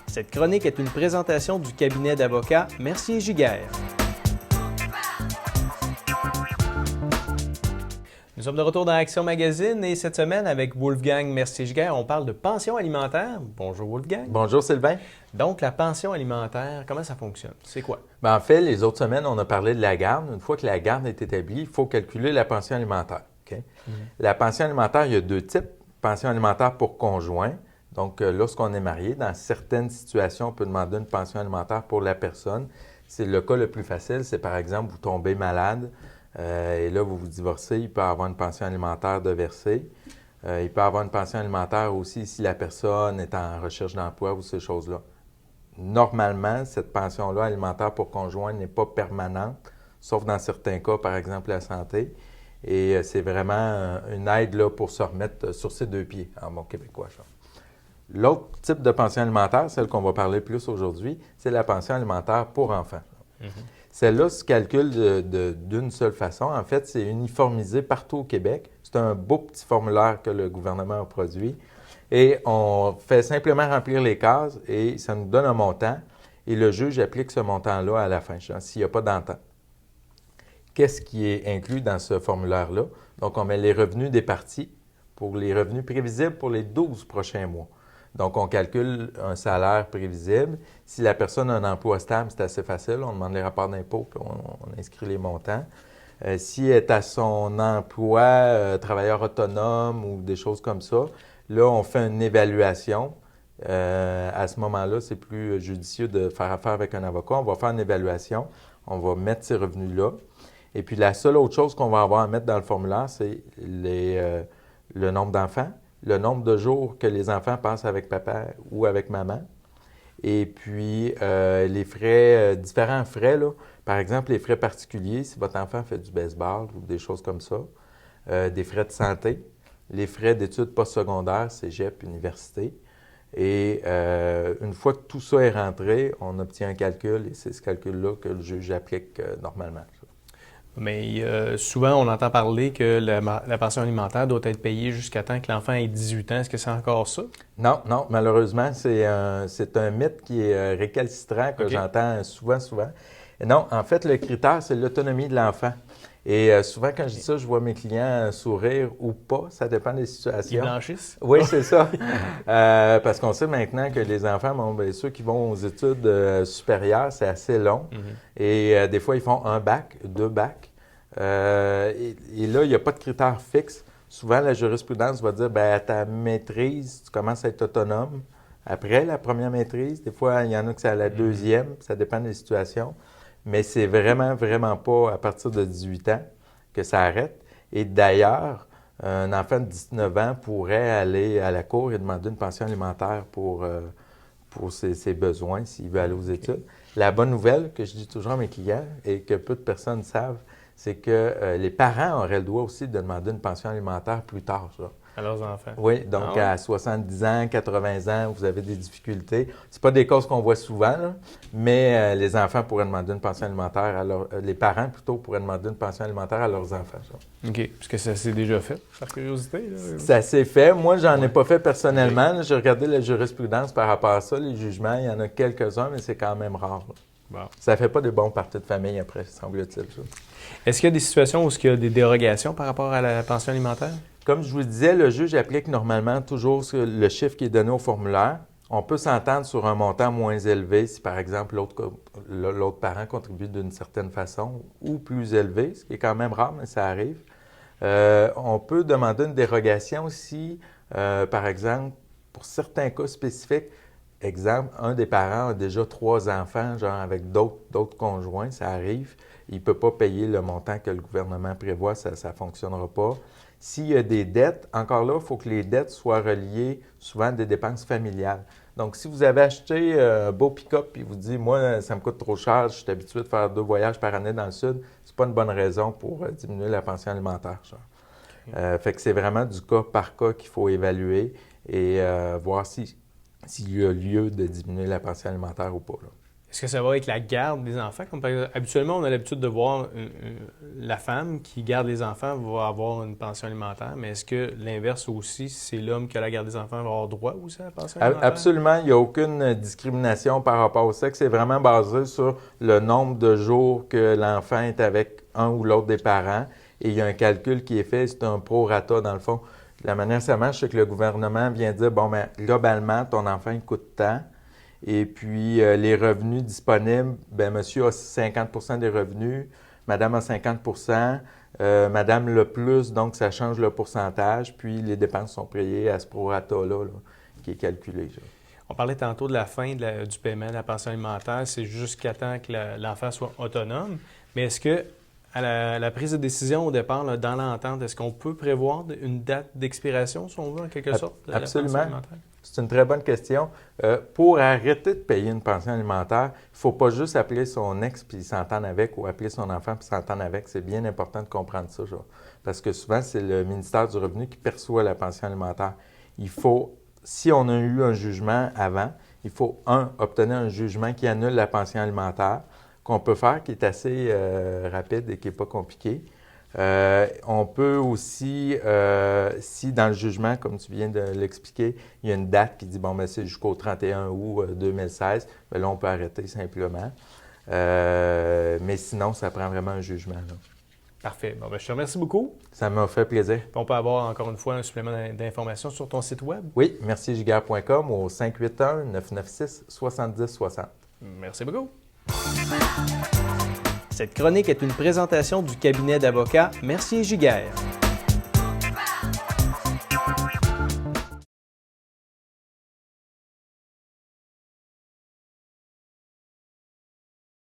Cette chronique est une présentation du cabinet d'avocats Mercier-Giguère. Nous sommes de retour dans Action Magazine et cette semaine, avec Wolfgang Mercier-Giguère, on parle de pension alimentaire. Bonjour Wolfgang. Bonjour Sylvain. Donc, la pension alimentaire, comment ça fonctionne? C'est quoi? Bien, en fait, les autres semaines, on a parlé de la garde. Une fois que la garde est établie, il faut calculer la pension alimentaire. Okay? La pension alimentaire, il y a deux types. Pension alimentaire pour conjoint. Donc, lorsqu'on est marié, dans certaines situations, on peut demander une pension alimentaire pour la personne. C'est le cas le plus facile, c'est par exemple, vous tombez malade et là, vous vous divorcez, il peut avoir une pension alimentaire de verser. Il peut avoir une pension alimentaire aussi si la personne est en recherche d'emploi ou ces choses-là. Normalement, cette pension-là alimentaire pour conjoint n'est pas permanente, sauf dans certains cas, par exemple la santé. Et c'est vraiment une aide là, pour se remettre sur ses deux pieds, en bon québécois. L'autre type de pension alimentaire, celle qu'on va parler plus aujourd'hui, c'est la pension alimentaire pour enfants. Celle-là se calcule d'une seule façon. En fait, c'est uniformisé partout au Québec. C'est un beau petit formulaire que le gouvernement a produit. Et on fait simplement remplir les cases et ça nous donne un montant. Et le juge applique ce montant-là à la fin, s'il n'y a pas d'entente. Qu'est-ce qui est inclus dans ce formulaire-là? Donc, on met les revenus des parties pour les revenus prévisibles pour les 12 prochains mois. Donc, on calcule un salaire prévisible. Si la personne a un emploi stable, c'est assez facile. On demande les rapports d'impôt puis on inscrit les montants. Si elle est à son emploi, travailleur autonome ou des choses comme ça, là, on fait une évaluation. À ce moment-là, c'est plus judicieux de faire affaire avec un avocat. On va faire une évaluation. On va mettre ces revenus-là. Et puis, la seule autre chose qu'on va avoir à mettre dans le formulaire, c'est le nombre d'enfants, le nombre de jours que les enfants passent avec papa ou avec maman. Et puis, les frais, différents frais, là. Par exemple, les frais particuliers, si votre enfant fait du baseball ou des choses comme ça. Des frais de santé, les frais d'études postsecondaires, cégep, université. Et une fois que tout ça est rentré, on obtient un calcul et c'est ce calcul-là que le juge applique normalement. Mais souvent, on entend parler que la pension alimentaire doit être payée jusqu'à temps que l'enfant ait 18 ans. Est-ce que c'est encore ça? Non, malheureusement, c'est un mythe qui est récalcitrant que j'entends souvent. Non, en fait, le critère, c'est l'autonomie de l'enfant. Et souvent, quand je dis ça, je vois mes clients sourire ou pas. Ça dépend des situations. Ils blanchissent? Oui, c'est ça. Parce qu'on sait maintenant que les enfants, ceux qui vont aux études supérieures, c'est assez long. Et des fois, ils font un bac, 2 bacs. Et là, il n'y a pas de critères fixes. Souvent, la jurisprudence va dire, à ta maîtrise, tu commences à être autonome. Après la première maîtrise, des fois, il y en a que c'est à la deuxième. Ça dépend des situations. Mais c'est vraiment, vraiment pas à partir de 18 ans que ça arrête. Et d'ailleurs, un enfant de 19 ans pourrait aller à la cour et demander une pension alimentaire pour ses besoins s'il veut aller aux études. La bonne nouvelle que je dis toujours à mes clients et que peu de personnes savent, c'est que les parents auraient le droit aussi de demander une pension alimentaire plus tard. Ça. À leurs enfants? Oui, donc à 70 ans, 80 ans, vous avez des difficultés. C'est pas des causes qu'on voit souvent, là, mais les enfants pourraient demander une pension alimentaire les parents, plutôt, pourraient demander une pension alimentaire à leurs enfants. Ça. OK. Parce que ça s'est déjà fait, par curiosité? Là. Ça s'est fait. Moi, j'en ai pas fait personnellement. J'ai regardé la jurisprudence par rapport à ça, les jugements. Il y en a quelques-uns, mais c'est quand même rare. Bon. Ça fait pas de bons parties de famille après, semble-t-il. Ça. Est-ce qu'il y a des situations où il y a des dérogations par rapport à la pension alimentaire? Comme je vous disais, le juge applique normalement toujours le chiffre qui est donné au formulaire. On peut s'entendre sur un montant moins élevé si, par exemple, l'autre parent contribue d'une certaine façon ou plus élevé, ce qui est quand même rare, mais ça arrive. On peut demander une dérogation si, par exemple, pour certains cas spécifiques, exemple, un des parents a déjà 3 enfants, genre avec d'autres conjoints, ça arrive. Il ne peut pas payer le montant que le gouvernement prévoit, ça ne fonctionnera pas. S'il y a des dettes, encore là, il faut que les dettes soient reliées souvent à des dépenses familiales. Donc, si vous avez acheté un beau pick-up et vous dites « Moi, ça me coûte trop cher, je suis habitué de faire 2 voyages par année dans le Sud », c'est pas une bonne raison pour diminuer la pension alimentaire. Fait que c'est vraiment du cas par cas qu'il faut évaluer et voir s'il y a lieu de diminuer la pension alimentaire ou pas. Là. Est-ce que ça va avec la garde des enfants? Comme par exemple, habituellement, on a l'habitude de voir la femme qui garde les enfants va avoir une pension alimentaire, mais est-ce que l'inverse aussi, si c'est l'homme qui a la garde des enfants, va avoir droit aussi à la pension alimentaire? Absolument, il n'y a aucune discrimination par rapport au sexe. C'est vraiment basé sur le nombre de jours que l'enfant est avec un ou l'autre des parents. Et il y a un calcul qui est fait, c'est un prorata dans le fond. La manière que ça marche, c'est que le gouvernement vient dire, bon, ben globalement, ton enfant, il coûte tant. Et puis, les revenus disponibles, bien, monsieur a 50 des revenus, madame a 50 madame le plus, donc ça change le pourcentage, puis les dépenses sont payées à ce prorata-là là, qui est calculé. Là. On parlait tantôt de la fin du paiement de la pension alimentaire, c'est jusqu'à temps que l'enfant soit autonome, mais est-ce que à la prise de décision au départ, là, dans l'entente, est-ce qu'on peut prévoir une date d'expiration, si on veut, en quelque sorte, de absolument. la pension alimentaire? C'est une très bonne question. Pour arrêter de payer une pension alimentaire, il ne faut pas juste appeler son ex puis s'entendre avec ou appeler son enfant puis s'entendre avec. C'est bien important de comprendre ça, genre. Parce que souvent, c'est le ministère du Revenu qui perçoit la pension alimentaire. Il faut, si on a eu un jugement avant, il faut, obtenir un jugement qui annule la pension alimentaire, qu'on peut faire, qui est assez rapide et qui n'est pas compliqué. On peut aussi, si dans le jugement, comme tu viens de l'expliquer, il y a une date qui dit, bon, ben, c'est jusqu'au 31 août 2016, bien là, on peut arrêter simplement. Mais sinon, ça prend vraiment un jugement. Là. Parfait. Bon, ben, je te remercie beaucoup. Ça m'a fait plaisir. On peut avoir encore une fois un supplément d'informations sur ton site web. Oui, mercigiguerre.com au 581-996-7060. Merci beaucoup. Cette chronique est une présentation du cabinet d'avocats Mercier Giguère.